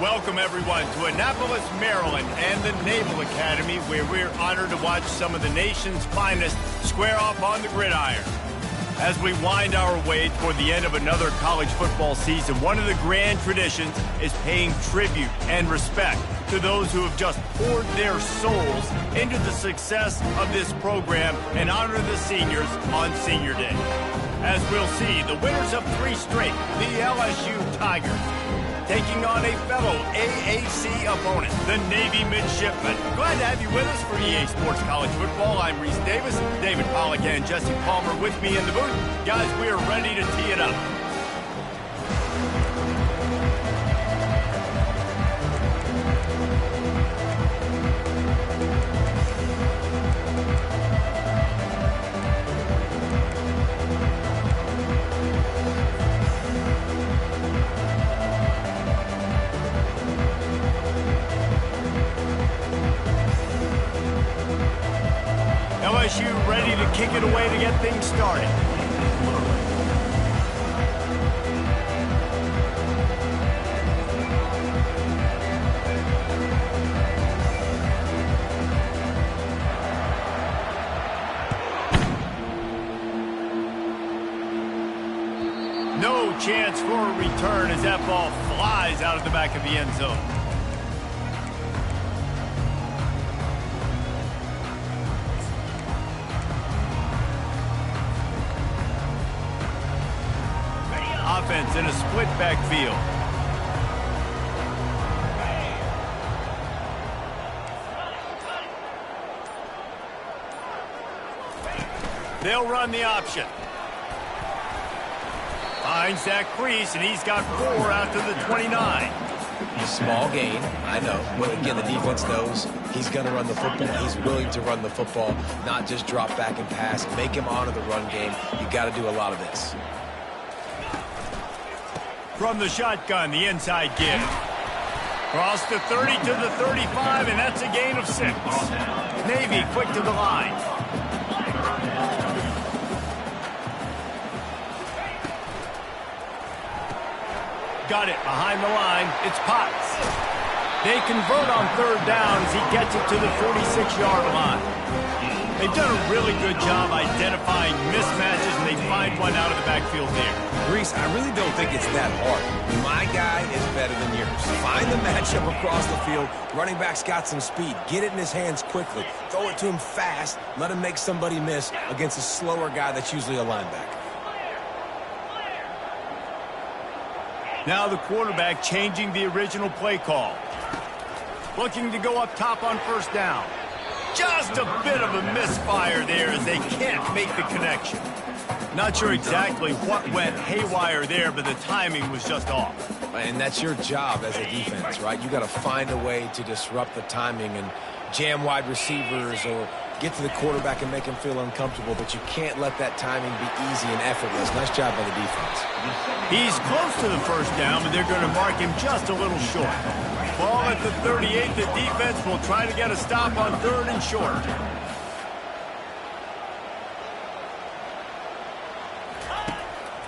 Welcome, everyone, to Annapolis, Maryland, and the Naval Academy, where we're honored to watch some of the nation's finest square off on the gridiron. As we wind our way toward the end of another college football season, one of the grand traditions is paying tribute and respect to those who have just poured their souls into the success of this program and honor the seniors on Senior Day. As we'll see, the winners of 3 straight, the LSU Tigers, taking on a fellow AAC opponent, the Navy Midshipmen. Glad to have you with us for EA Sports College Football. I'm Reese Davis, David Pollack and Jesse Palmer with me in the booth. Guys, we are ready to tee it up. LSU ready to kick it away to get things started. No chance for a return as that ball flies out of the back of the end zone. Offense in a split backfield. They'll run the option. Finds that crease, and he's got 4 out to the 29. Small gain, I know. But again, the defense knows he's going to run the football. He's willing to run the football, not just drop back and pass. Make him honor the run game. You got to do a lot of this. From the shotgun, the inside give. Cross the 30 to the 35, and that's a gain of 6. Navy quick to the line. Got it behind the line. It's Potts. They convert on 3rd down as he gets it to the 46-yard line. They've done a really good job identifying mismatches, and they find one out of the backfield there. Reese, I really don't think it's that hard. My guy is better than yours. Find the matchup across the field. Running back's got some speed. Get it in his hands quickly. Throw it to him fast. Let him make somebody miss against a slower guy that's usually a linebacker. Now the quarterback changing the original play call. Looking to go up top on 1st down. Just a bit of a misfire there as they can't make the connection. Not sure exactly what went haywire there, but the timing was just off. And that's your job as a defense, right? You got to find a way to disrupt the timing and jam wide receivers or get to the quarterback and make him feel uncomfortable, but you can't let that timing be easy and effortless. Nice job by the defense. He's close to the 1st down, but they're going to mark him just a little short. Ball at the 38. The defense will try to get a stop on 3rd and short.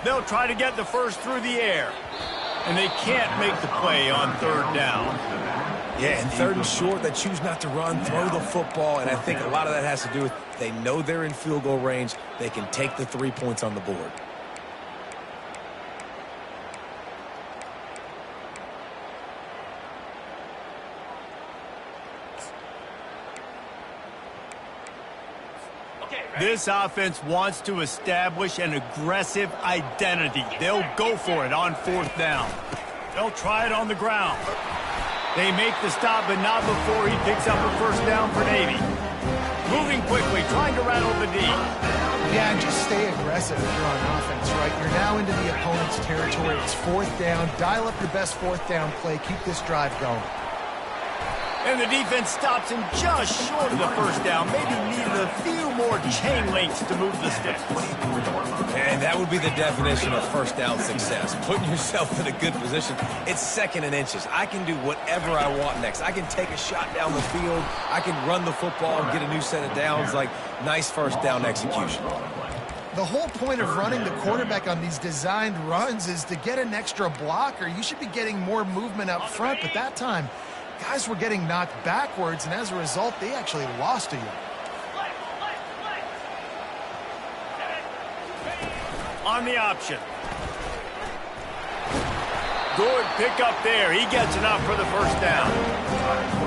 They'll try to get the first through the air. And they can't make the play on 3rd down. Yeah, and 3rd and short, they choose not to run, throw the football, and I think a lot of that has to do with they know they're in field goal range. They can take the 3 points on the board. This offense wants to establish an aggressive identity. They'll go for it on 4th down. They'll try it on the ground. They make the stop, but not before he picks up a 1st down for Navy. Moving quickly, trying to rattle the D. Yeah, and just stay aggressive if you're on offense, right? You're now into the opponent's territory. It's 4th down. Dial up your best 4th down play. Keep this drive going. And the defense stops him just short of the 1st down. Maybe needed a few more chain links to move the sticks. And that would be the definition of 1st down success. Putting yourself in a good position. It's 2nd and inches. I can do whatever I want next. I can take a shot down the field. I can run the football and get a new set of downs. Like, nice 1st down execution. The whole point of running the quarterback on these designed runs is to get an extra blocker. You should be getting more movement up front, but that time, guys were getting knocked backwards, and as a result, they actually lost a yard. On the option. Good pickup there. He gets enough for the first down.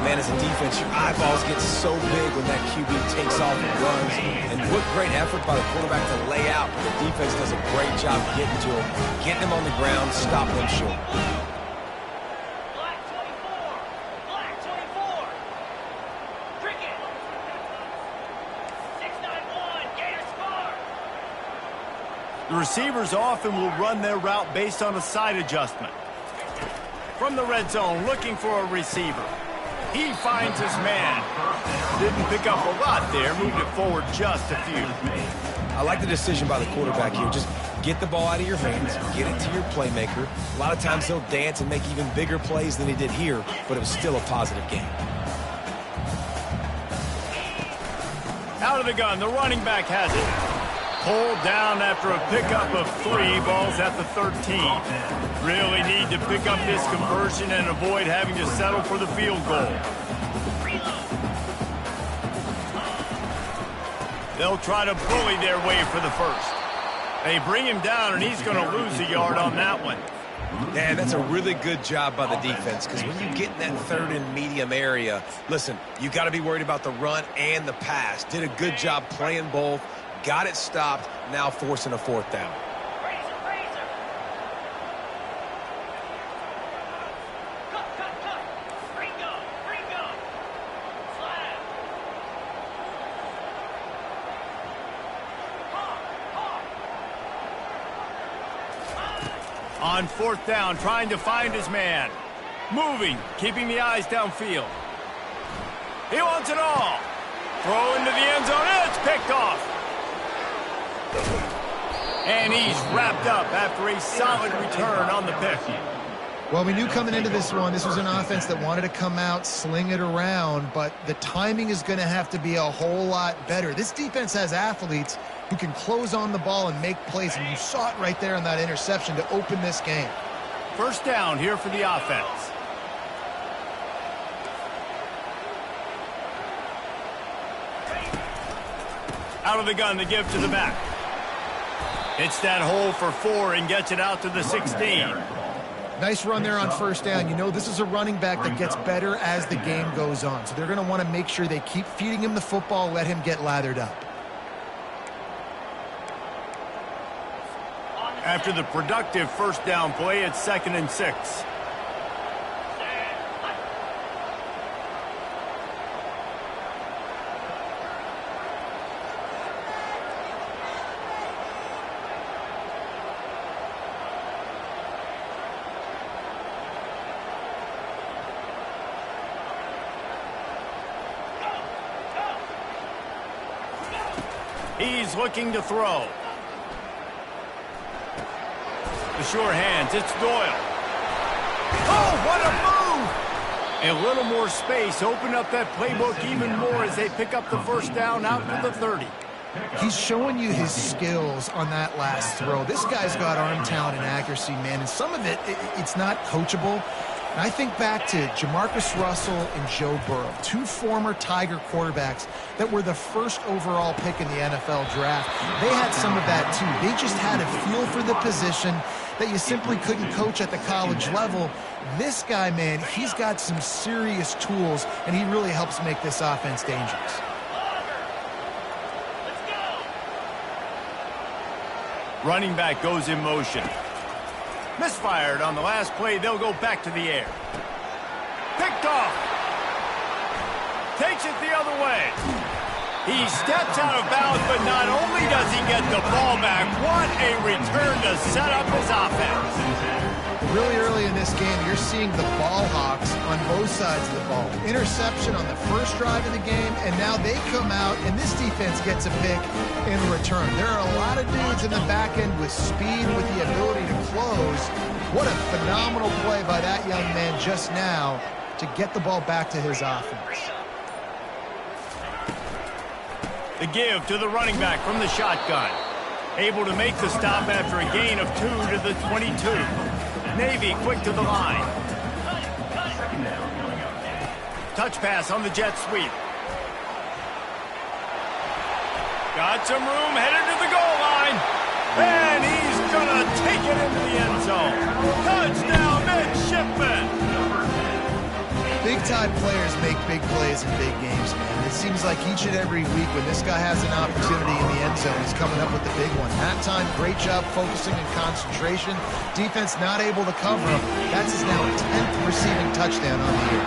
Man, as a defense, your eyeballs get so big when that QB takes off and runs. And what great effort by the quarterback to lay out. The defense does a great job getting to him, getting him on the ground, stop them short. Black 24. Black 24. Cricket. 691. Gator score. The receivers often will run their route based on a side adjustment. From the red zone, looking for a receiver. He finds his man. Didn't pick up a lot there, moved it forward just a few. I like the decision by the quarterback here. Just get the ball out of your hands, get it to your playmaker. A lot of times he'll dance and make even bigger plays than he did here, but it was still a positive game. Out of the gun, the running back has it. Pulled down after a pickup of 3 balls at the 13. Really need to pick up this conversion and avoid having to settle for the field goal. They'll try to bully their way for the first. They bring him down, and he's going to lose a yard on that one. Yeah, that's a really good job by the defense, because when you get in that third and medium area, listen, you got to be worried about the run and the pass. Did a good job playing both. Got it stopped, now forcing a 4th down. Razor. Cut. Ringo. Slab. On 4th down, trying to find his man. Moving, keeping the eyes downfield. He wants it all. Throw into the end zone, and it's picked off. And he's wrapped up after a solid return on the pick. Well, we knew coming into this one, this was an offense that wanted to come out, sling it around, but the timing is going to have to be a whole lot better. This defense has athletes who can close on the ball and make plays, and you saw it right there on that interception to open this game. First down here for the offense. Out of the gun, the give to the back. Hits that hole for 4 and gets it out to the 16. Nice run there on first down. You know, this is a running back that gets better as the game goes on. So they're going to want to make sure they keep feeding him the football, let him get lathered up. After the productive first down play, it's 2nd and 6. He's looking to throw. The sure hands, it's Doyle. Oh, what a move! A little more space, open up that playbook even more as they pick up the first down out to the 30. He's showing you his skills on that last throw. This guy's got arm talent and accuracy, man, and some of it's not coachable. And I think back to Jamarcus Russell and Joe Burrow, 2 former Tiger quarterbacks that were the first overall pick in the NFL draft. They had some of that, too. They just had a feel for the position that you simply couldn't coach at the college level. This guy, man, he's got some serious tools, and he really helps make this offense dangerous. Running back goes in motion. Misfired on the last play. They'll go back to the air. Picked off. Takes it the other way. He steps out of bounds, but not only does he get the ball back, what a return to set up his offense. Really early in this game, you're seeing the ball hawks on both sides of the ball. Interception on the first drive of the game, and now they come out, and this defense gets a pick in return. There are a lot of dudes in the back end with speed, with the ability to close. What a phenomenal play by that young man just now to get the ball back to his offense. The give to the running back from the shotgun. Able to make the stop after a gain of 2 to the 22. Navy quick to the line. Touch pass on the jet sweep. Got some room, headed to the goal line. And he's going to take it into the end zone. Touchdown, Midshipman. Big-time players make big plays in big games, man. It seems like each and every week when this guy has an opportunity in the end zone, he's coming up with the big one. That time, great job focusing and concentration. Defense not able to cover him. That's his now 10th receiving touchdown on the year.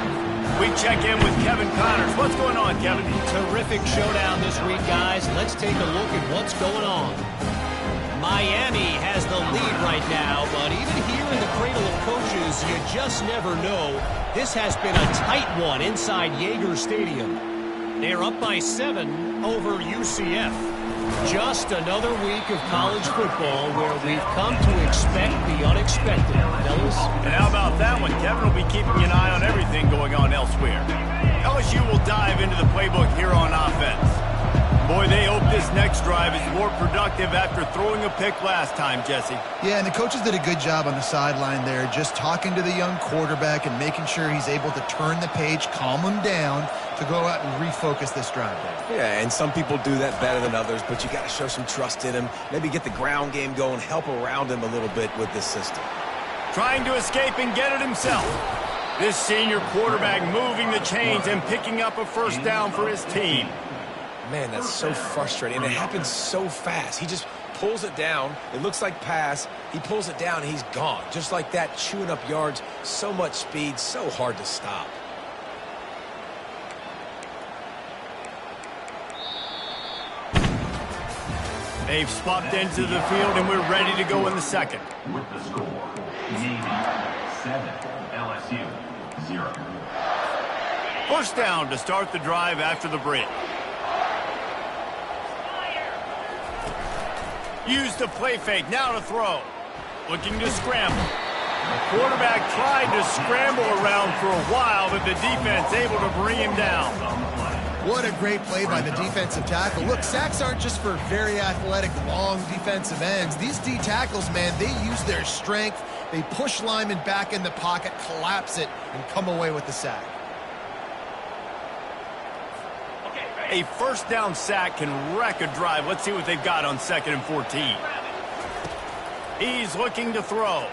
We check in with Kevin Connors. What's going on, Kevin? Terrific showdown this week, guys. Let's take a look at what's going on. Miami has the lead right now, but even here in the cradle of coaches, you just never know. This has been a tight one inside Yager Stadium. They're up by 7 over UCF. Just another week of college football where we've come to expect the unexpected. Fellas? And how about that one? Kevin will be keeping an eye on everything going on elsewhere. LSU will dive into the playbook here on offense. Boy, they hope this next drive is more productive after throwing a pick last time, Jesse. Yeah, and the coaches did a good job on the sideline there, just talking to the young quarterback and making sure he's able to turn the page, calm him down, to go out and refocus this drive there. Yeah, and some people do that better than others, but you got to show some trust in him. Maybe get the ground game going, help around him a little bit with this system. Trying to escape and get it himself. This senior quarterback moving the chains and picking up a first down for his team. Man, that's so frustrating, and it happens so fast. He just pulls it down. It looks like pass. He pulls it down, and he's gone. Just like that, chewing up yards. So much speed, so hard to stop. They've swapped into the field, and we're ready to go in the second. With the score, Navy 7, LSU 0. First down to start the drive after the break. Use the play fake, now to throw. Looking to scramble. The quarterback tried to scramble around for a while, but the defense able to bring him down. What a great play by the defensive tackle. Look, sacks aren't just for very athletic, long defensive ends. These D tackles, man, they use their strength. They push linemen back in the pocket, collapse it, and come away with the sack. A first down sack can wreck a drive. Let's see what they've got on 2nd and 14. He's looking to throw.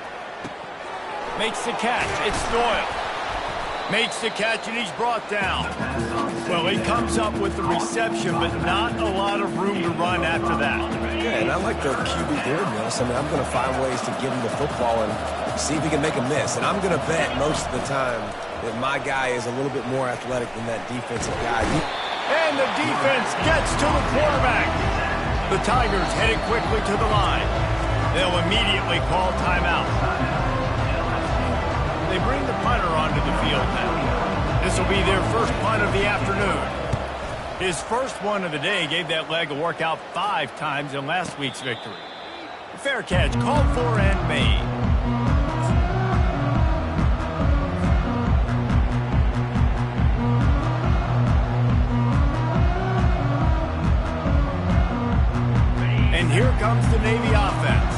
Makes the catch. It's Doyle. Makes the catch, and he's brought down. Well, he comes up with the reception, but not a lot of room to run after that. Yeah, and I like the QB there, Mills. I mean, I'm going to find ways to give him the football and see if he can make a miss. And I'm going to bet most of the time that my guy is a little bit more athletic than that defensive guy. And the defense gets to the quarterback. The Tigers headed quickly to the line. They'll immediately call timeout. They bring the punter onto the field now. This will be their first punt of the afternoon. His first one of the day gave that leg a workout 5 times in last week's victory. Fair catch called for and made. And here comes the Navy offense.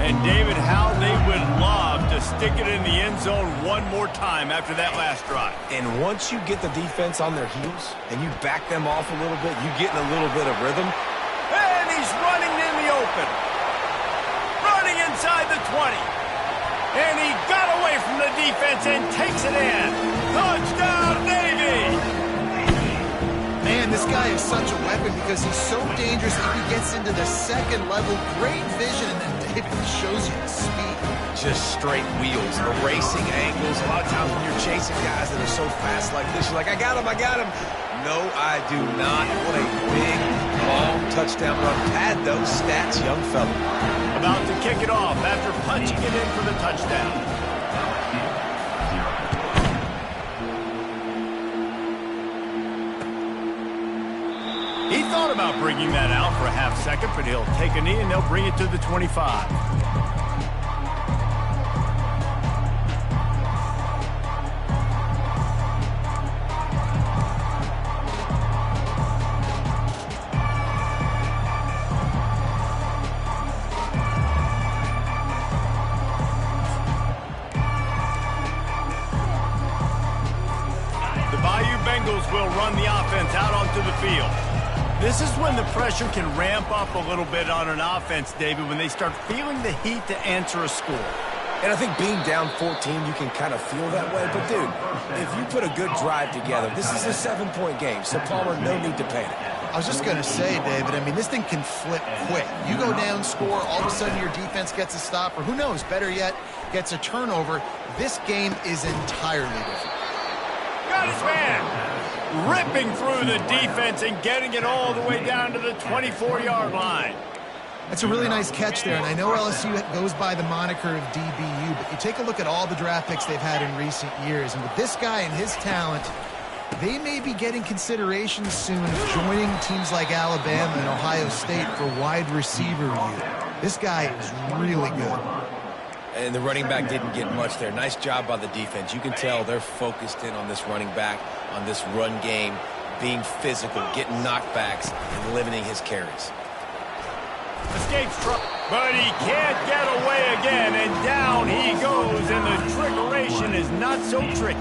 And David, how they would love to stick it in the end zone one more time after that last drive. And once you get the defense on their heels and you back them off a little bit, you get in a little bit of rhythm. And he's running in the open. Running inside the 20. And he got away from the defense and takes it in. Touchdown, Navy! Man, this guy is such a weapon because he's so dangerous if he gets into the second level. Great vision, and then David shows you the speed. Just straight wheels, erasing angles. A lot of times when you're chasing guys that are so fast like this, you're like, I got him, I got him. No, I do not. What a big, long touchdown run. Pad those stats, young fella. About to kick it off after punching it in for the touchdown. He thought about bringing that out for a half second, but he'll take a knee and they'll bring it to the 25. the Bayou Bengals will run the offense out onto the field. This is when the pressure can ramp up a little bit on an offense, David, when they start feeling the heat to answer a score. And I think being down 14, you can kind of feel that way. But, dude, if you put a good drive together, this is a 7-point game, so Palmer, no need to panic. I was just going to say, David, I mean, this thing can flip quick. You go down, score, all of a sudden your defense gets a stop, or who knows, better yet, gets a turnover. This game is entirely different. Got his man! Ripping through the defense and getting it all the way down to the 24-yard line. That's a really nice catch there, and I know LSU goes by the moniker of DBU, but you take a look at all the draft picks they've had in recent years, and with this guy and his talent, they may be getting consideration soon of joining teams like Alabama and Ohio State for wide receiver use. This guy is really good. And the running back didn't get much there. Nice job by the defense. You can tell they're focused in on this running back, on this run game, being physical, getting knockbacks, and limiting his carries. Escapes trouble, but he can't get away again, and down he goes, and the trickeration is not so tricky.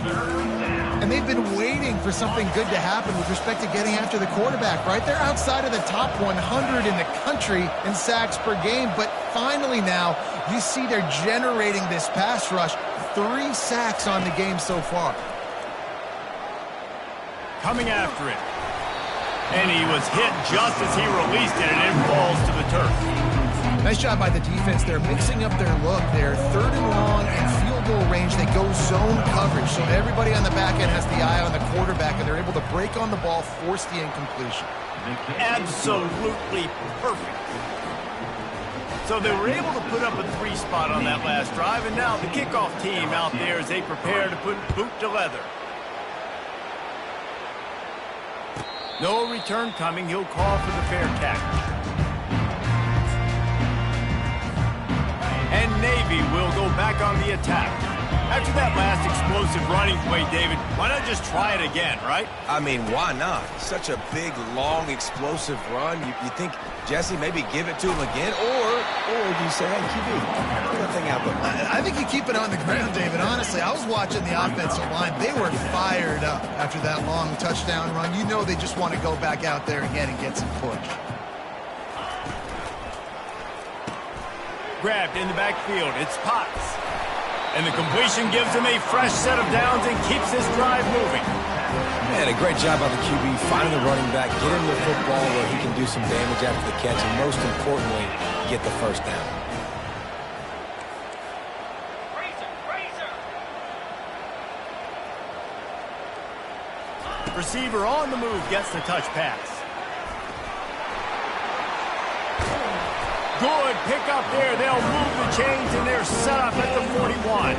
And they've been waiting for something good to happen with respect to getting after the quarterback, right? They're outside of the top 100 in the country in sacks per game, but finally now you see they're generating this pass rush. 3 sacks on the game so far. Coming after it. And he was hit just as he released it, and it falls to the turf. Nice job by the defense. They're mixing up their look. They're 3rd and long and field goal range. They go zone coverage, so everybody on the back end has the eye on the quarterback, and they're able to break on the ball, force the incompletion. Absolutely perfect. So they were able to put up a 3 spot on that last drive, and now the kickoff team out there as they prepare to put boot to leather. No return coming. He'll call for the fair catch. And Navy will go back on the attack. After that last explosive running play, David, why not just try it again, right? I mean, why not? Such a big, long, explosive run. You think, Jesse, maybe give it to him again? Or do you say, hey, QB, put that thing out there? I think you keep it on the ground, David. Honestly, I was watching the offensive line. They were fired up after that long touchdown run. You know they just want to go back out there again and get some push. Grabbed in the backfield. It's Potts. And the completion gives him a fresh set of downs and keeps this drive moving. Man, a great job by the QB, finding the running back, get him the football where he can do some damage after the catch, and most importantly, get the first down. Receiver on the move gets the touch pass. Good pick up there. They'll move the chains, and they're set up at the 41.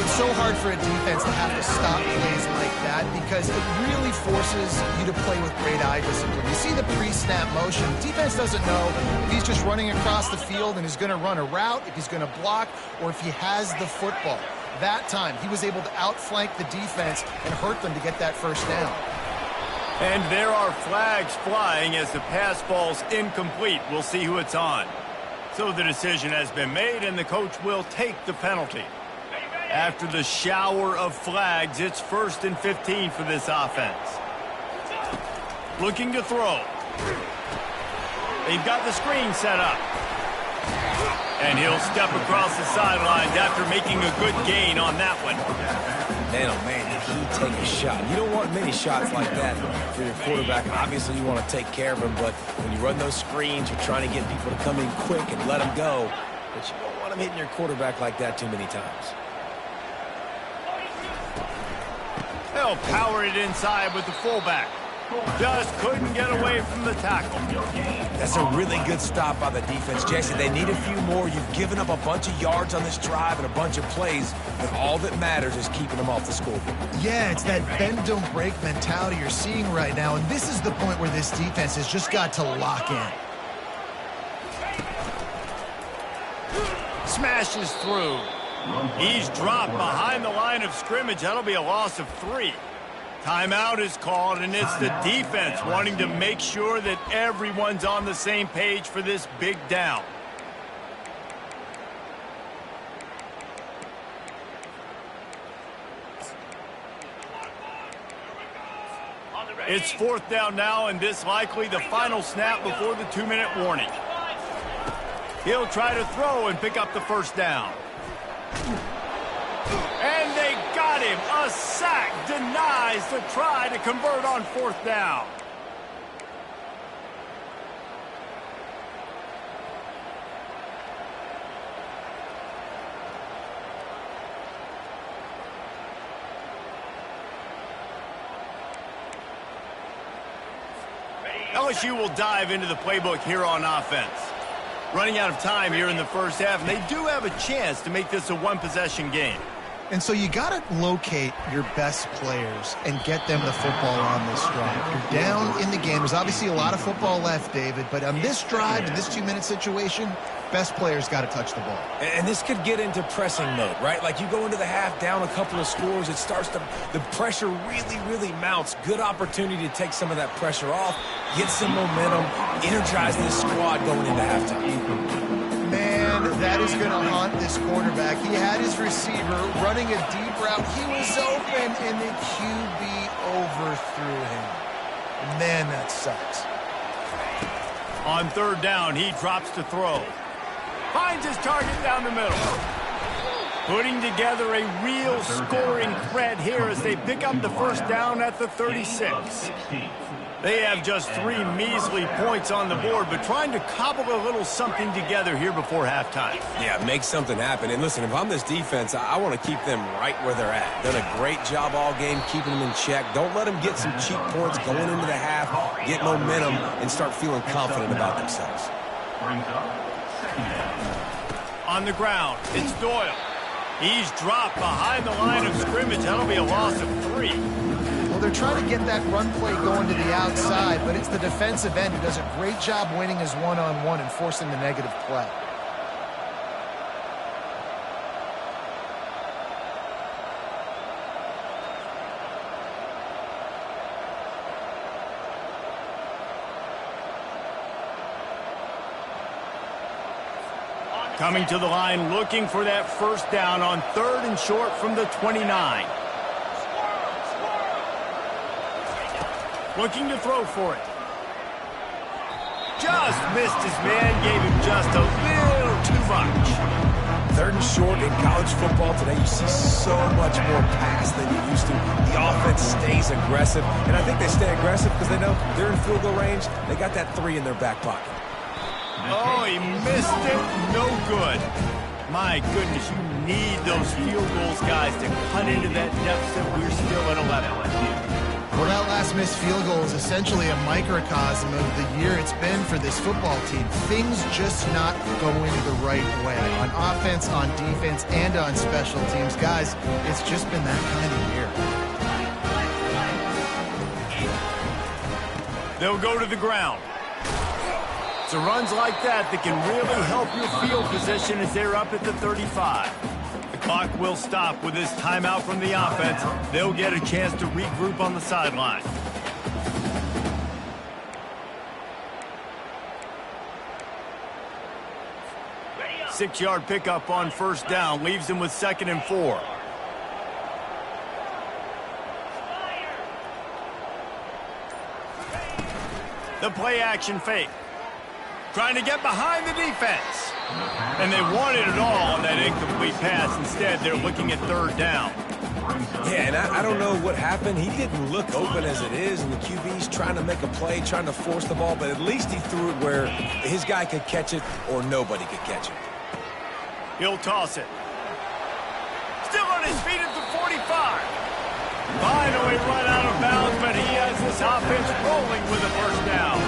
It's so hard for a defense to have to stop plays like that because it really forces you to play with great eye discipline. You see the pre-snap motion. Defense doesn't know if he's just running across the field and is going to run a route, if he's going to block, or if he has the football. That time, he was able to outflank the defense and hurt them to get that first down. And there are flags flying as the pass falls incomplete. We'll see who it's on. So the decision has been made, and the coach will take the penalty. After the shower of flags, it's 1st and 15 for this offense. Looking to throw. They've got the screen set up. And he'll step across the sidelines after making a good gain on that one. Man, oh man, did he take a shot. You don't want many shots like that for your quarterback. Obviously, you want to take care of him, but when you run those screens, you're trying to get people to come in quick and let them go. But you don't want them hitting your quarterback like that too many times. They'll power it inside with the fullback. Just couldn't get away from the tackle. That's a really good stop by the defense, Jesse. They need a few more. You've given up a bunch of yards on this drive and a bunch of plays, but all that matters is keeping them off the scoreboard. Yeah, it's that bend, don't break mentality you're seeing right now, and this is the point where this defense has just got to lock in. Smashes through. He's dropped behind the line of scrimmage. That'll be a loss of 3. Timeout is called, and it's the defense wanting to make sure that everyone's on the same page for this big down. It's 4th down now, and this likely the final snap before the 2-minute warning. He'll try to throw and pick up the first down. And they got him. A sack denies the try to convert on 4th down. LSU will dive into the playbook here on offense. Running out of time here in the first half, and they do have a chance to make this a one-possession game. And so you got to locate your best players and get them the football on this drive. You're down in the game. There's obviously a lot of football left, David, but on this drive, in this 2-minute situation, best players got to touch the ball. And this could get into pressing mode, right? Like you go into the half down a couple of scores, it starts to, the pressure really mounts. Good opportunity to take some of that pressure off, get some momentum, energize this squad going into halftime. Man, that is going to haunt this quarterback. He had his receiver running a deep route. He was open, and the QB overthrew him. Man, that sucks. On 3rd down, he drops to throw. Finds his target down the middle. Putting together a real scoring threat here as they pick up the first down at the 36. They have just 3 measly points on the board, but trying to cobble a little something together here before halftime. Yeah, make something happen. And listen, if I'm this defense, I want to keep them right where they're at. Done a great job all game keeping them in check. Don't let them get some cheap points going into the half, get momentum, and start feeling confident about themselves. On the ground, it's Doyle. He's dropped behind the line of scrimmage. That'll be a loss of 3. Well, they're trying to get that run play going to the outside, but it's the defensive end who does a great job winning his one-on-one and forcing the negative play. Coming to the line, looking for that first down on 3rd and short from the 29. Looking to throw for it. Just missed his man, gave him just a little too much. 3rd and short in college football today, you see so much more pass than you used to. The offense stays aggressive, and I think they stay aggressive because they know they're in field goal range. They got that 3 in their back pocket. Oh, he missed it. No good. My goodness, you need those field goals, guys, to cut into that deficit. We're still at 11. Well, that last missed field goal is essentially a microcosm of the year it's been for this football team. Things just not going the right way on offense, on defense, and on special teams. Guys, it's just been that kind of year. They'll go to the ground. It's runs like that that can really help your field position as they're up at the 35. The clock will stop with this timeout from the offense. They'll get a chance to regroup on the sideline. Six-yard pickup on 1st down leaves them with 2nd and 4. The play action fake. Trying to get behind the defense. And they wanted it all on that incomplete pass. Instead, they're looking at 3rd down. Yeah, and I don't know what happened. He didn't look open as it is, and the QB's trying to make a play, trying to force the ball, but at least he threw it where his guy could catch it or nobody could catch it. He'll toss it. Still on his feet at the 45. Finally run out of bounds, but he has this offense rolling with a 1st down.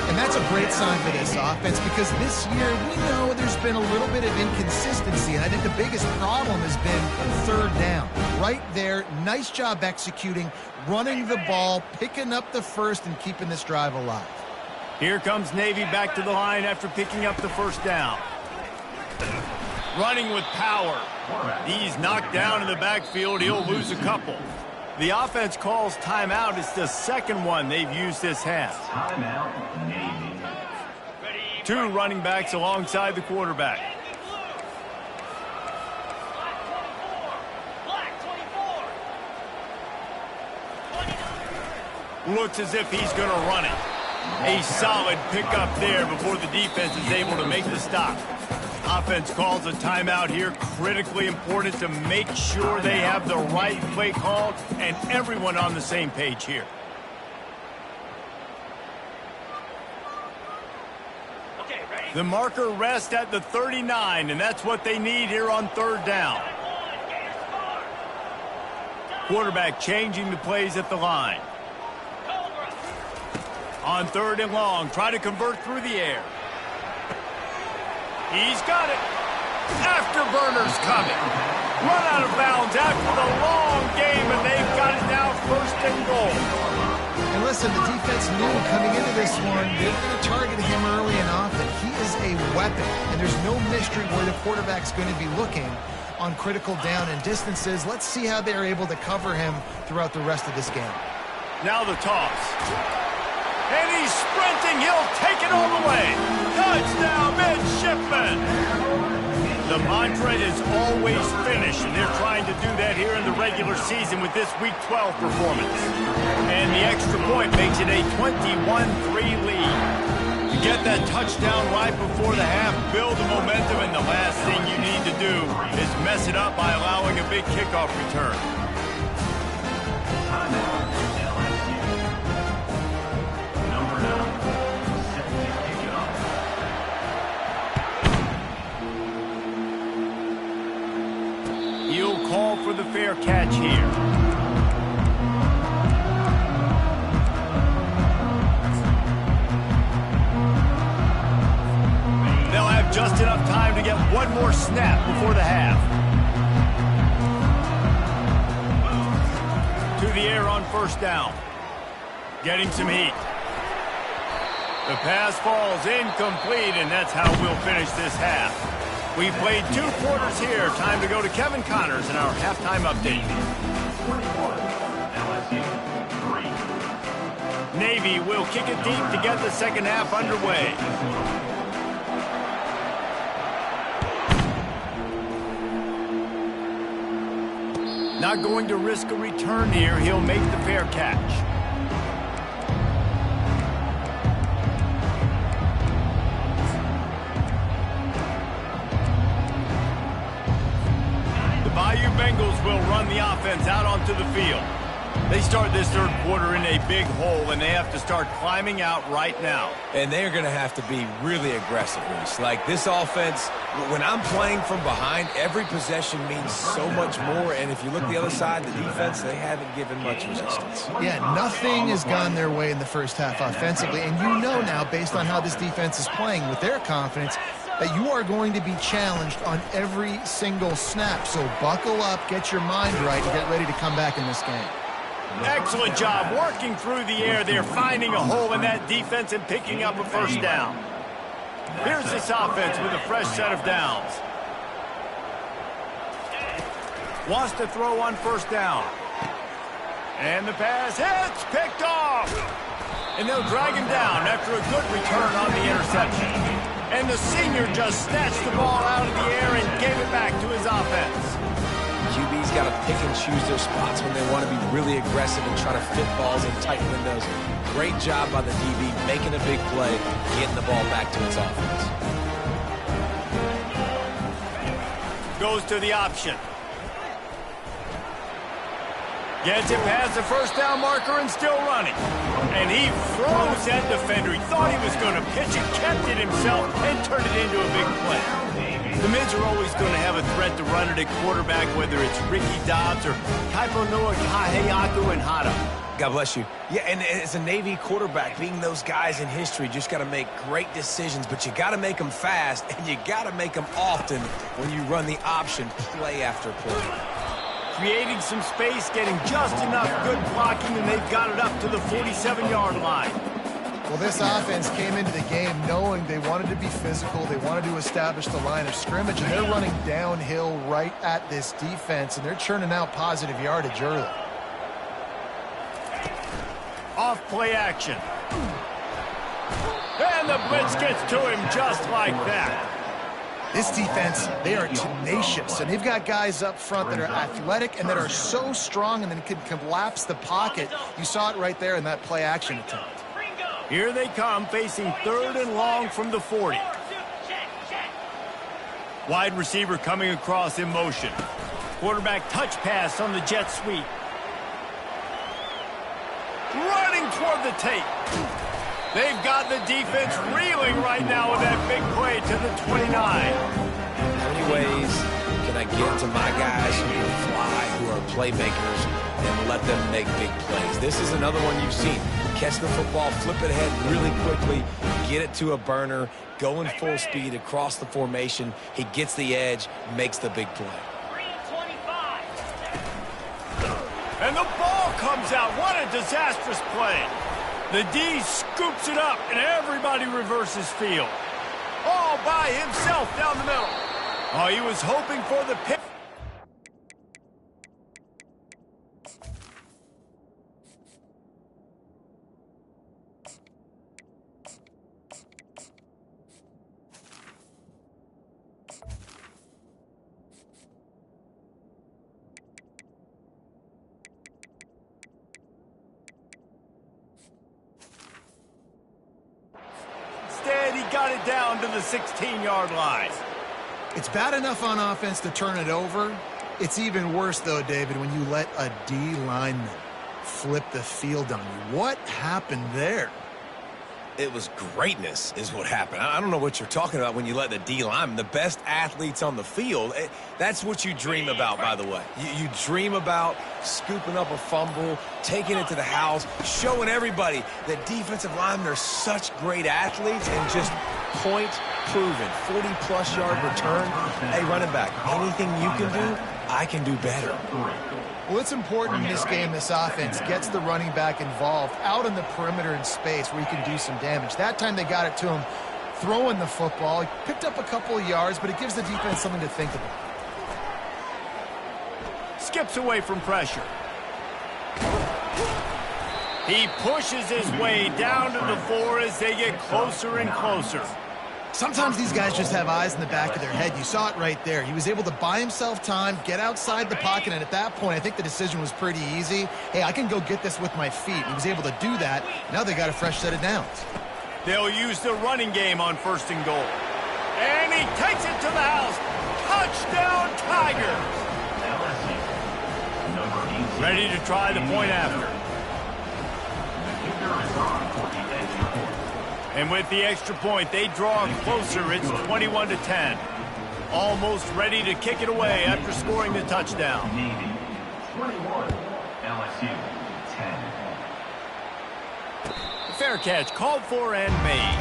And that's a great sign for this offense because this year we know there's been a little bit of inconsistency, and I think the biggest problem has been 3rd down. Right there, nice job executing, running the ball, picking up the first, and keeping this drive alive. Here comes Navy back to the line after picking up the 1st down. Running with power. He's knocked down in the backfield. He'll lose a couple. The offense calls timeout. It's the 2nd one they've used this half. Timeout, Navy. 2 running backs alongside the quarterback. Looks as if he's going to run it. A solid pickup there before the defense is able to make the stop. Offense calls a timeout here. Critically important to make sure they have the right play called and everyone on the same page here. Okay, ready? The marker rests at the 39, and that's what they need here on third down. One, Gator score. Quarterback changing the plays at the line. Cobra. On third and long, try to convert through the air. He's got it. Afterburner's coming. Run out of bounds after the long game, and they've got it now first and goal. And listen, the defense knew coming into this one, they were going to target him early and often. He is a weapon, and there's no mystery where the quarterback's going to be looking on critical down and distances. Let's see how they're able to cover him throughout the rest of this game. Now the toss. And he's sprinting. He'll take it all the way. Touchdown, midshipman. The mantra is always finish, and they're trying to do that here in the regular season with this Week 12 performance. And the extra point makes it a 21-3 lead. To get that touchdown right before the half, build the momentum, and the last thing you need to do is mess it up by allowing a big kickoff return. Number 9, set to kick it off. He'll call for the fair catch here. They'll have just enough time to get one more snap before the half. To the air on first down. Getting some heat. The pass falls incomplete, and that's how we'll finish this half. We played 2 quarters here. Time to go to Kevin Connors in our halftime update. 21, LSU 3. Navy will kick it deep to get the second half underway. Not going to risk a return here. He'll make the fair catch. Bayou Bengals will run the offense out onto the field. They start this third quarter in a big hole, and they have to start climbing out right now. And they're going to have to be really aggressive, Reese. Like, this offense, when I'm playing from behind, every possession means so much more. And if you look the other side, the defense, they haven't given much resistance. Yeah, nothing has gone their way in the first half offensively. And you know now, based on how this defense is playing with their confidence, that you are going to be challenged on every single snap. So buckle up, get your mind right, and get ready to come back in this game. Excellent job working through the air. They're finding a hole in that defense and picking up a first down. Here's this offense with a fresh set of downs. Wants to throw on first down. And the pass hits, picked off. And they'll drag him down after a good return on the interception. And the senior just snatched the ball out of the air and gave it back to his offense. QB's got to pick and choose their spots when they want to be really aggressive and try to fit balls in tight windows. Great job by the DB making a big play, getting the ball back to its offense. Goes to the option. Gets it past the first down marker and still running. And he froze that defender. He thought he was going to pitch it, kept it himself, and turned it into a big play. The Mids are always going to have a threat to run it at quarterback, whether it's Ricky Dobbs or Kaiponoa Kaheaku and Hata. God bless you. Yeah, and as a Navy quarterback, being those guys in history, just got to make great decisions, but you got to make them fast, and you got to make them often when you run the option play after play. Creating some space, getting just enough good blocking, and they've got it up to the 47-yard line. Well, this offense came into the game knowing they wanted to be physical, they wanted to establish the line of scrimmage, and they're running downhill right at this defense, and they're churning out positive yardage early. Off play action. And the blitz gets to him just like that. This defense, they are tenacious, and they've got guys up front that are athletic and that are so strong and then can collapse the pocket. You saw it right there in that play-action attempt. Here they come, facing 3rd and long from the 40. Wide receiver coming across in motion. Quarterback touch pass on the jet sweep. Running toward the tape. They've got the defense reeling right now with that big play to the 29. How many ways can I get to my guys who can fly, who are playmakers, and let them make big plays? This is another one you've seen. Catch the football, flip it ahead really quickly, get it to a burner, go in full speed across the formation. He gets the edge, makes the big play. And the ball comes out. What a disastrous play. The D scoops it up, and everybody reverses field. All by himself down the middle. Oh, he was hoping for the pick. He got it down to the 16-yard line. It's bad enough on offense to turn it over. It's even worse, though, David, when you let a D lineman flip the field on you. What happened there? It was greatness is what happened. I don't know what you're talking about when you let the D lineman, the best athletes on the field, that's what you dream about, by the way. You dream about scooping up a fumble, taking it to the house, showing everybody that defensive linemen are such great athletes and just point proven. 40-plus yard return. Hey, running back, anything you can do, I can do better. Well, it's important in this game, this offense gets the running back involved out in the perimeter in space where he can do some damage. That time they got it to him throwing the football. He picked up a couple of yards, but it gives the defense something to think about. Skips away from pressure. He pushes his way down to the 4 as they get closer and closer. Sometimes these guys just have eyes in the back of their head. You saw it right there. He was able to buy himself time, get outside the pocket, and at that point, I think the decision was pretty easy. Hey, I can go get this with my feet. He was able to do that. Now they got a fresh set of downs. They'll use the running game on 1st and goal. And he takes it to the house. Touchdown, Tigers! Ready to try the point after. And with the extra point, they draw closer. It's 21-10. Almost ready to kick it away after scoring the touchdown. Navy 21, LSU 10. Fair catch called for and made.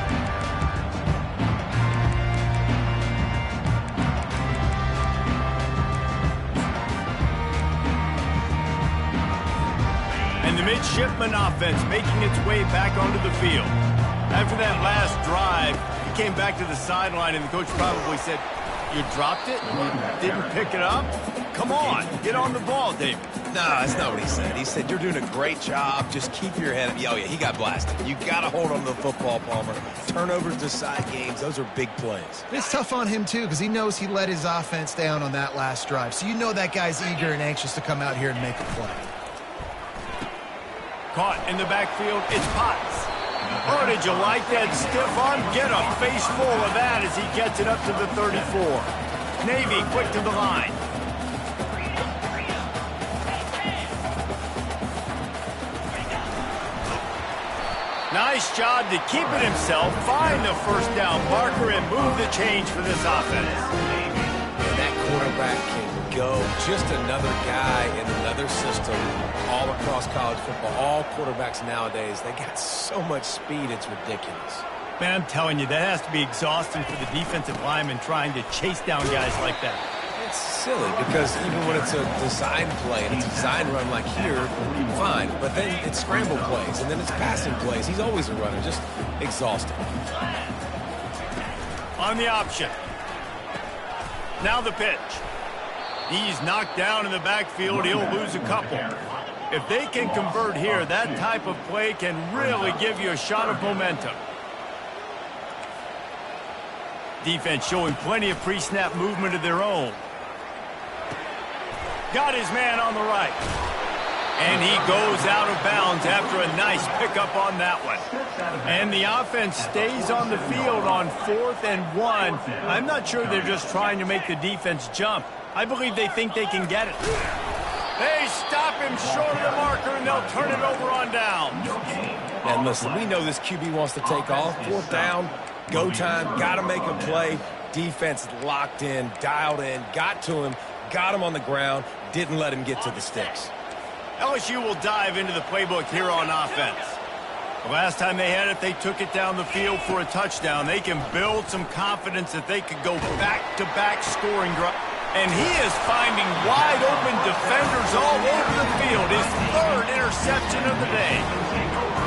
And the midshipman offense making its way back onto the field. After that last drive, he came back to the sideline, and the coach probably said, "You dropped it? You didn't pick it up? Come on, get on the ball, David." No, that's not what he said. He said, "You're doing a great job. Just keep your head up." Oh, yeah, he got blasted. You got to hold on to the football, Palmer. Turnovers decide games. Those are big plays. It's tough on him, too, because he knows he let his offense down on that last drive. So you know that guy's eager and anxious to come out here and make a play. Caught in the backfield, it's Potts. Oh, did you like that stiff arm? Get a face full of that as he gets it up to the 34. Navy quick to the line. Nice job to keep it himself, find the 1st down marker, and move the change for this offense. And that quarterback can go. Just another guy in another system all across college football. All quarterbacks nowadays, they got so much speed, it's ridiculous. Man, I'm telling you, that has to be exhausting for the defensive lineman trying to chase down guys like that. It's silly because even when it's a design play and it's a design run like here, fine. But then it's scramble plays and then it's passing plays. He's always a runner, just exhausting. On the option. Now the pitch. He's knocked down in the backfield. He'll lose a couple. If they can convert here, that type of play can really give you a shot of momentum. Defense showing plenty of pre-snap movement of their own. Got his man on the right. And he goes out of bounds after a nice pickup on that one. And the offense stays on the field on 4th and 1. I'm not sure they're just trying to make the defense jump. I believe they think they can get it. They stop him short of the marker, and they'll turn it over on down. And listen, we know this QB wants to take off. 4th down, go time, got to make a play. Defense locked in, dialed in, got to him, got him on the ground, didn't let him get to the sticks. LSU will dive into the playbook here on offense. The last time they had it, they took it down the field for a touchdown. They can build some confidence that they could go back-to-back scoring drive. And he is finding wide-open defenders all over the field. His 3rd interception of the day.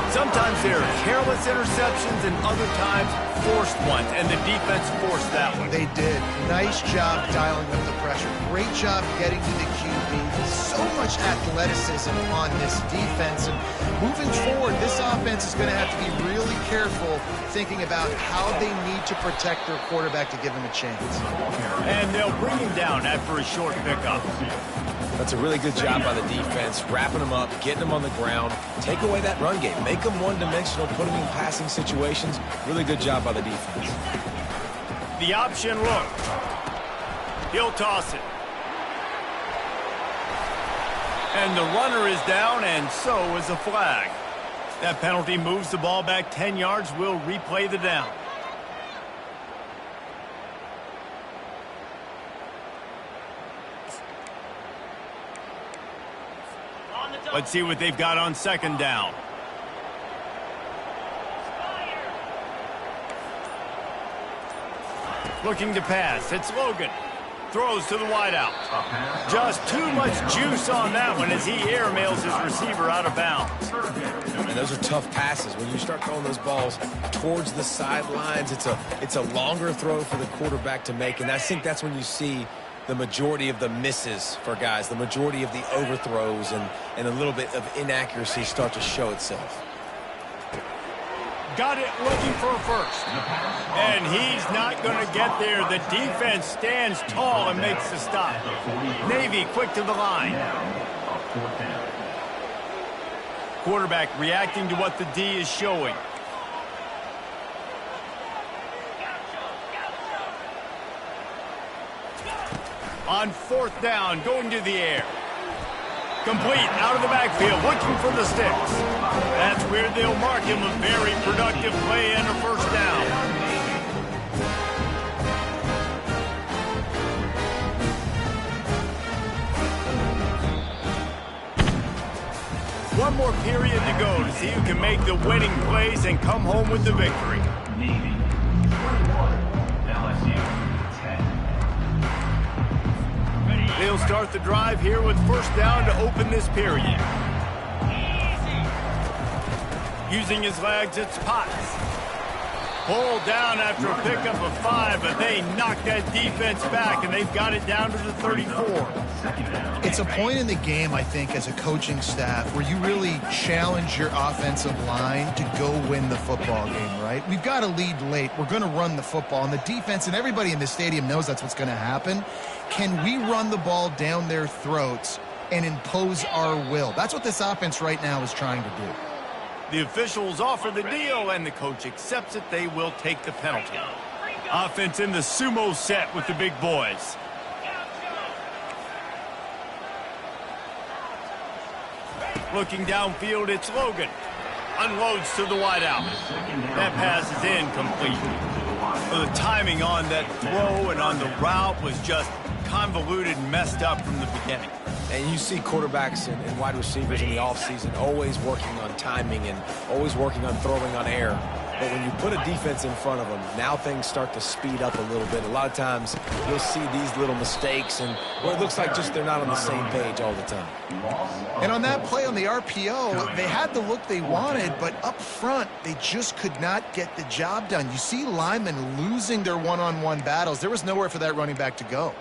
Sometimes they're careless interceptions and other times forced ones, and the defense forced that one. They did. Nice job dialing up the pressure. Great job getting to the QB. So much athleticism on this defense. And moving forward, this offense is going to have to be really careful thinking about how they need to protect their quarterback to give him a chance. And they'll bring him down after a short pickup. That's a really good job by the defense, wrapping them up, getting them on the ground, take away that run game, make them one-dimensional, put them in passing situations. Really good job by the defense. The option look. He'll toss it. And the runner is down, and so is a flag. That penalty moves the ball back 10 yards. We'll replay the down. Let's see what they've got on 2nd down. Looking to pass. It's Logan. Throws to the wideout. Just too much juice on that one as he airmails his receiver out of bounds. And those are tough passes. When you start throwing those balls towards the sidelines, it's a longer throw for the quarterback to make. And I think that's when you see the majority of the misses for guys, the majority of the overthrows and a little bit of inaccuracy start to show itself. Got it looking for a first. And he's not going to get there. The defense stands tall and makes the stop. Navy quick to the line. Quarterback reacting to what the D is showing. On 4th down, going to the air. Complete, out of the backfield, looking for the sticks. That's where they'll mark him a very productive play and a 1st down. One more period to go to see who can make the winning plays and come home with the victory. Navy 21, LSU 10. They'll start the drive here with 1st down to open this period. Using his legs, it's Potts. Pulled down after a pickup of 5, but they knocked that defense back, and they've got it down to the 34. It's a point in the game, I think, as a coaching staff where you really challenge your offensive line to go win the football game, right? We've got to lead late. We're going to run the football, and the defense and everybody in the stadium knows that's what's going to happen. Can we run the ball down their throats and impose our will? That's what this offense right now is trying to do. The officials offer the deal, and the coach accepts it. They will take the penalty. Offense in the sumo set with the big boys. Looking downfield, it's Logan. Unloads to the wideout. That pass is incomplete. Well, the timing on that throw and on the route was just convoluted and messed up from the beginning. And you see quarterbacks and wide receivers in the offseason always working on timing and always working on throwing on air. But when you put a defense in front of them, now things start to speed up a little bit. A lot of times you'll see these little mistakes and well, it looks like just they're not on the same page all the time. And on that play on the RPO, they had the look they wanted, but up front, they just could not get the job done. You see linemen losing their one-on-one battles. There was nowhere for that running back to go.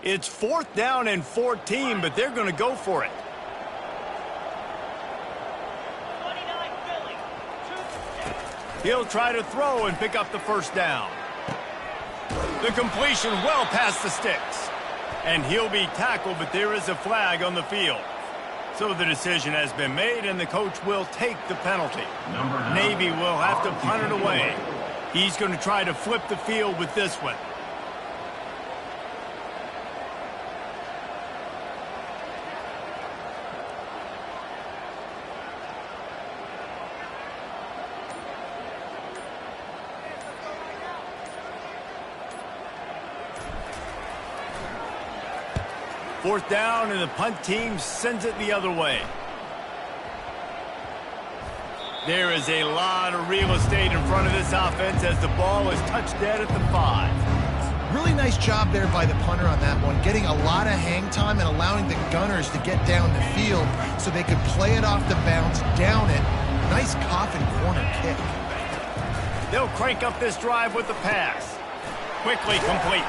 It's 4th down and 14, but they're going to go for it. He'll try to throw and pick up the first down. The completion well past the sticks. And he'll be tackled, but there is a flag on the field. So the decision has been made, and the coach will take the penalty. Navy will have to punt it away. He's going to try to flip the field with this one. Fourth down, and the punt team sends it the other way. There is a lot of real estate in front of this offense as the ball is touched dead at the 5. Really nice job there by the punter on that one, getting a lot of hang time and allowing the Gunners to get down the field so they could play it off the bounce, down it. Nice coffin corner kick. They'll crank up this drive with the pass. Quickly complete.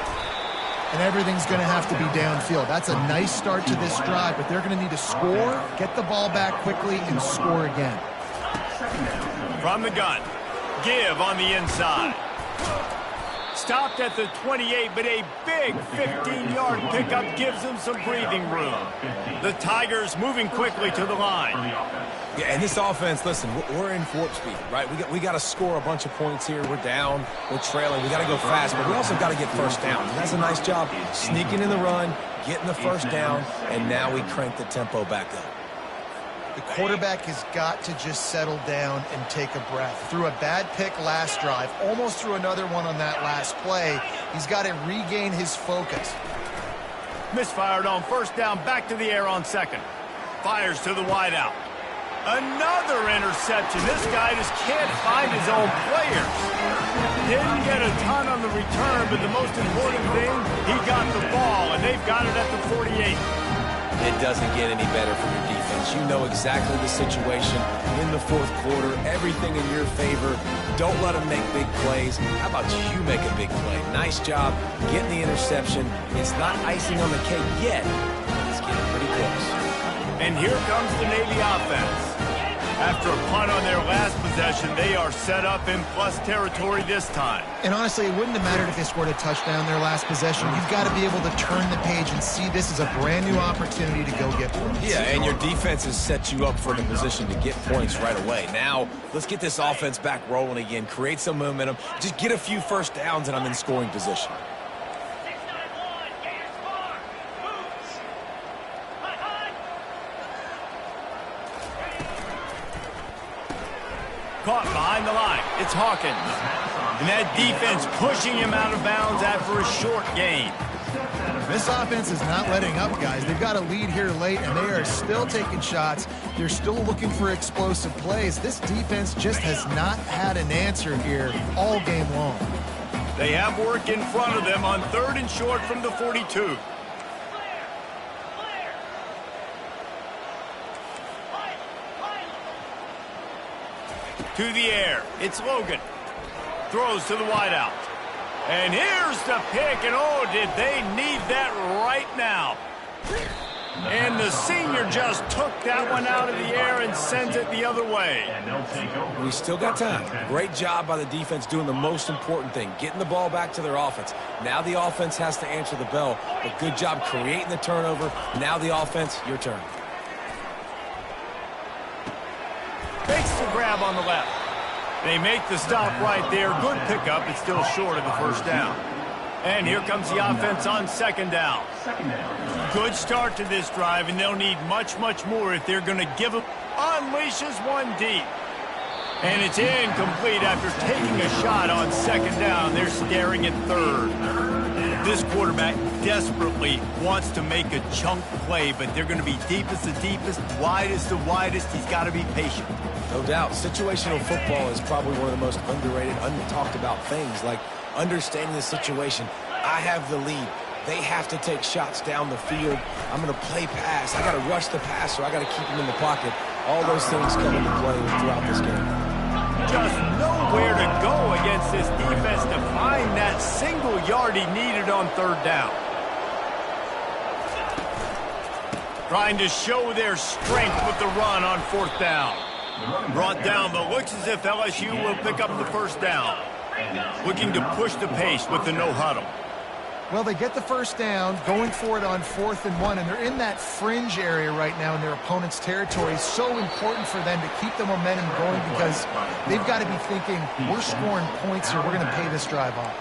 And everything's going to have to be downfield. That's a nice start to this drive, but they're going to need to score, get the ball back quickly, and score again. From the gun. Give on the inside. Stopped at the 28, but a big 15-yard pickup gives them some breathing room. The Tigers moving quickly to the line. Yeah, and this offense, listen, we're in warp speed, right? We got to score a bunch of points here. We're down, we're trailing. We got to go fast, but we also got to get first down. That's a nice job sneaking in the run, getting the first down, and now we crank the tempo back up. The quarterback has got to just settle down and take a breath. Threw a bad pick last drive, almost threw another one on that last play. He's got to regain his focus. Misfired on first down, back to the air on second. Fires to the wideout. Another interception. This guy just can't find his own players. Didn't get a ton on the return, but the most important thing, he got the ball, and they've got it at the 48. It doesn't get any better for your defense. You know exactly the situation in the fourth quarter. Everything in your favor. Don't let them make big plays. How about you make a big play? Nice job getting the interception. It's not icing on the cake yet, but it's getting pretty close. And here comes the Navy offense. After a punt on their last possession, they are set up in plus territory this time. And honestly, it wouldn't have mattered if they scored a touchdown their last possession. You've got to be able to turn the page and see this as a brand new opportunity to go get points. Yeah, and your defense has set you up for the position to get points right away. Now, let's get this offense back rolling again, create some momentum, just get a few first downs, and I'm in scoring position. 691, Gators Farm. Moves. Hut, hut. Caught behind the line. It's Hawkins. And that defense pushing him out of bounds after a short gain. This offense is not letting up, guys. They've got a lead here late, and they are still taking shots. They're still looking for explosive plays. This defense just has not had an answer here all game long. They have work in front of them on 3rd and short from the 42. Clear. Line. To the air. It's Logan. Throws to the wideout. And here's the pick, and oh, did they need that right now. And the senior just took that one out of the air and sends it the other way. And they'll take over. We still got time. Great job by the defense doing the most important thing, getting the ball back to their offense. Now the offense has to answer the bell, but good job creating the turnover. Now the offense, your turn. Fakes the grab on the left. They make the stop right there. Good pickup. It's still short of the first down. And here comes the offense on 2nd down. Second down. Good start to this drive, and they'll need much, much more if they're going to give up. Unleashes one deep. And it's incomplete after taking a shot on 2nd down. They're staring at 3rd. This quarterback desperately wants to make a chunk play, but they're going to be deepest the deepest, widest the widest. He's got to be patient. No doubt, situational football is probably one of the most underrated, untalked about things, like understanding the situation. I have the lead. They have to take shots down the field. I'm going to play pass. I got to rush the passer. I got to keep him in the pocket. All those things come into play throughout this game. Just nowhere to go against this defense to find that single yard he needed on 3rd down. Trying to show their strength with the run on 4th down. Brought down, but looks as if LSU will pick up the first down. Looking to push the pace with the no huddle. Well, they get the first down, going for it on 4th and 1, and they're in that fringe area right now in their opponent's territory. It's so important for them to keep the momentum going because they've got to be thinking, we're scoring points here. We're going to pay this drive off.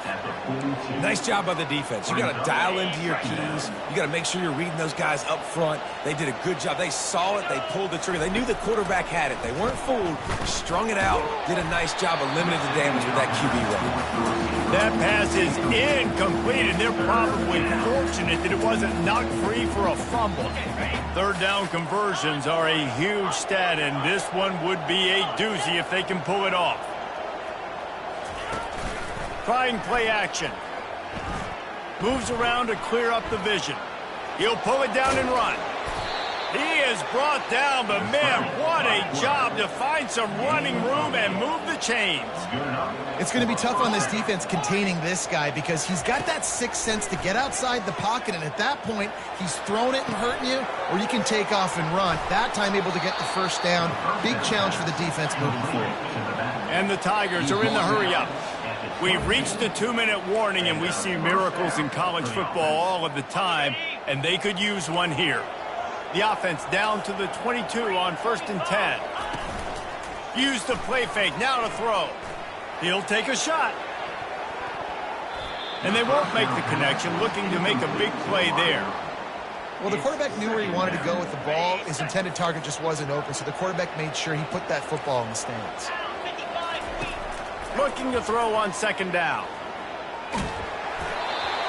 Nice job by the defense. You got to dial into your keys. You got to make sure you're reading those guys up front. They did a good job. They saw it. They pulled the trigger. They knew the quarterback had it. They weren't fooled. Strung it out. Did a nice job of limiting the damage with that QB run. That pass is incomplete, and they're probably fortunate that it wasn't knocked free for a fumble. Third down conversions are a huge stat, and this one would be a doozy if they can pull it off. Trying play action. Moves around to clear up the vision. He'll pull it down and run. He is brought down, but man, what a job to find some running room and move the chains. It's going to be tough on this defense containing this guy because he's got that sixth sense to get outside the pocket, and at that point, he's throwing it and hurting you, or you can take off and run. That time able to get the first down. Big challenge for the defense moving forward. And the Tigers are in the hurry-up. We've reached the 2-minute warning, and we see miracles in college football all of the time, and they could use one here. The offense down to the 22 on 1st and 10. Use the play fake, now to throw. He'll take a shot. And they won't make the connection, looking to make a big play there. Well, the quarterback knew where he wanted to go with the ball. His intended target just wasn't open, so the quarterback made sure he put that football in the stands. Looking to throw on 2nd down.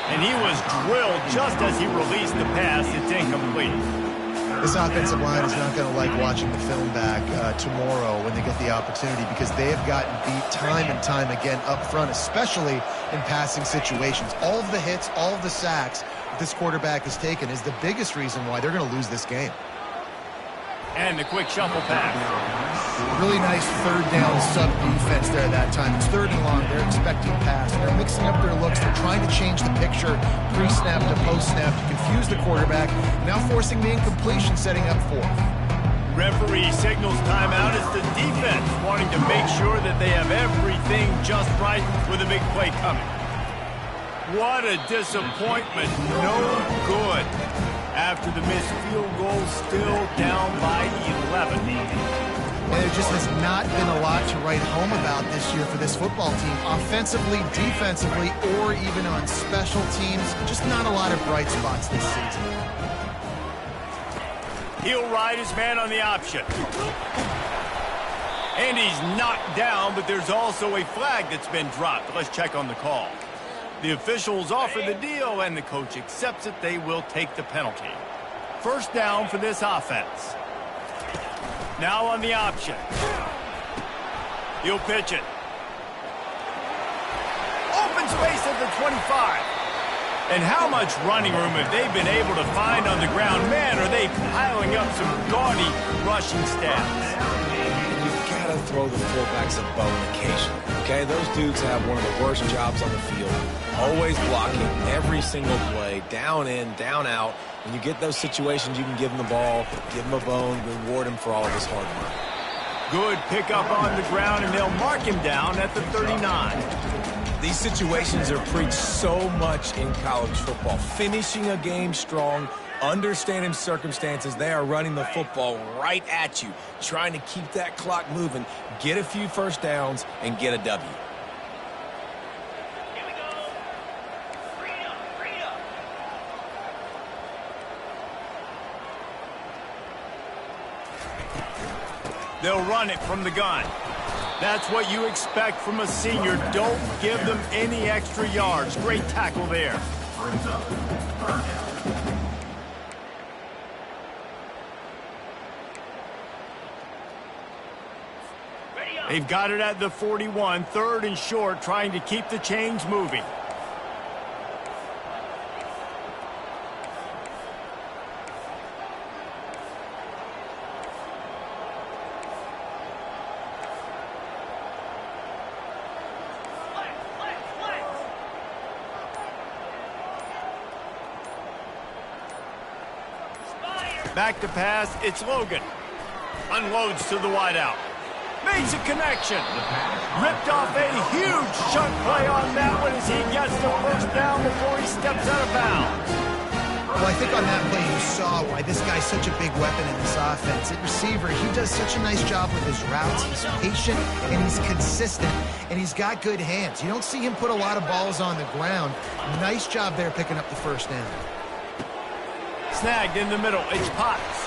And he was drilled just as he released the pass. It's incomplete. This offensive line is not going to like watching the film back tomorrow when they get the opportunity because they have gotten beat time and time again up front, especially in passing situations. All of the hits, all of the sacks that this quarterback has taken is the biggest reason why they're going to lose this game. And the quick shuffle pass. Really nice 3rd down sub defense there that time. It's 3rd and long. They're expecting pass. They're mixing up their looks. They're trying to change the picture pre-snap to post-snap to confuse the quarterback. Now forcing the incompletion, setting up 4th. Referee signals timeout as the defense wanting to make sure that they have everything just right with a big play coming. What a disappointment. No good. After the missed field goal, still down by 11. And there just has not been a lot to write home about this year for this football team. Offensively, defensively, or even on special teams. Just not a lot of bright spots this season. He'll ride his man on the option. And he's knocked down, but there's also a flag that's been dropped. Let's check on the call. The officials offer the deal, and the coach accepts it. They will take the penalty. First down for this offense. Now on the option. He'll pitch it. Open space at the 25. And how much running room have they been able to find on the ground? Man, are they piling up some gaudy rushing stats. You've got to throw the fullbacks a bone occasionally. Okay, those dudes have one of the worst jobs on the field. Always blocking every single play, down in, down out. When you get those situations, you can give him the ball, give him a bone, reward him for all of his hard work. Good pickup on the ground, and they'll mark him down at the 39. These situations are preached so much in college football. Finishing a game strong, understanding circumstances. They are running the football right at you, trying to keep that clock moving, get a few first downs, and get a W. Here we go. Freedom, freedom. They'll run it from the gun. That's what you expect from a senior. Don't give them any extra yards. Great tackle there. They've got it at the 41, 3rd and short, trying to keep the chains moving. Back to pass, it's Logan. Unloads to the wideout. Makes a connection. Ripped off a huge chunk play on that one as he gets the first down before he steps out of bounds. Well, I think on that play you saw why this guy's such a big weapon in this offense. At receiver, he does such a nice job with his routes. He's patient, and he's consistent, and he's got good hands. You don't see him put a lot of balls on the ground. Nice job there picking up the first down. Snagged in the middle. It's Potts.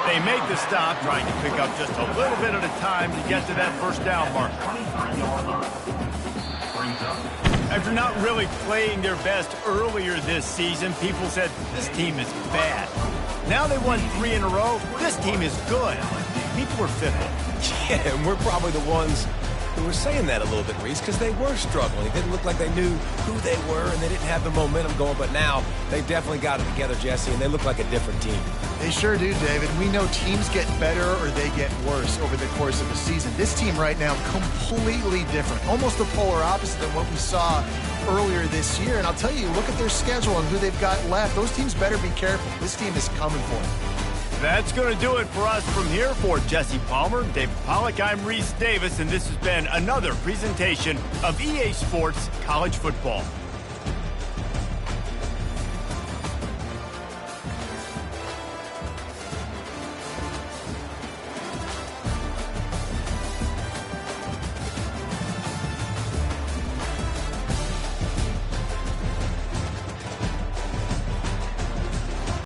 They make the stop, trying to pick up just a little bit at a time to get to that first down marker. After not really playing their best earlier this season, people said this team is bad. Now they won 3 in a row. This team is good. People are fickle. Yeah, and we're probably the ones who were saying that a little bit, Reese, because they were struggling. It didn't look like they knew who they were, and they didn't have the momentum going. But now they've definitely got it together, Jesse, and they look like a different team. They sure do, David. We know teams get better or they get worse over the course of a season. This team right now, completely different. Almost the polar opposite than what we saw earlier this year. And I'll tell you, look at their schedule and who they've got left. Those teams better be careful. This team is coming for them. That's going to do it for us from here. For Jesse Palmer, David Pollack, I'm Reese Davis, and this has been another presentation of EA Sports College Football.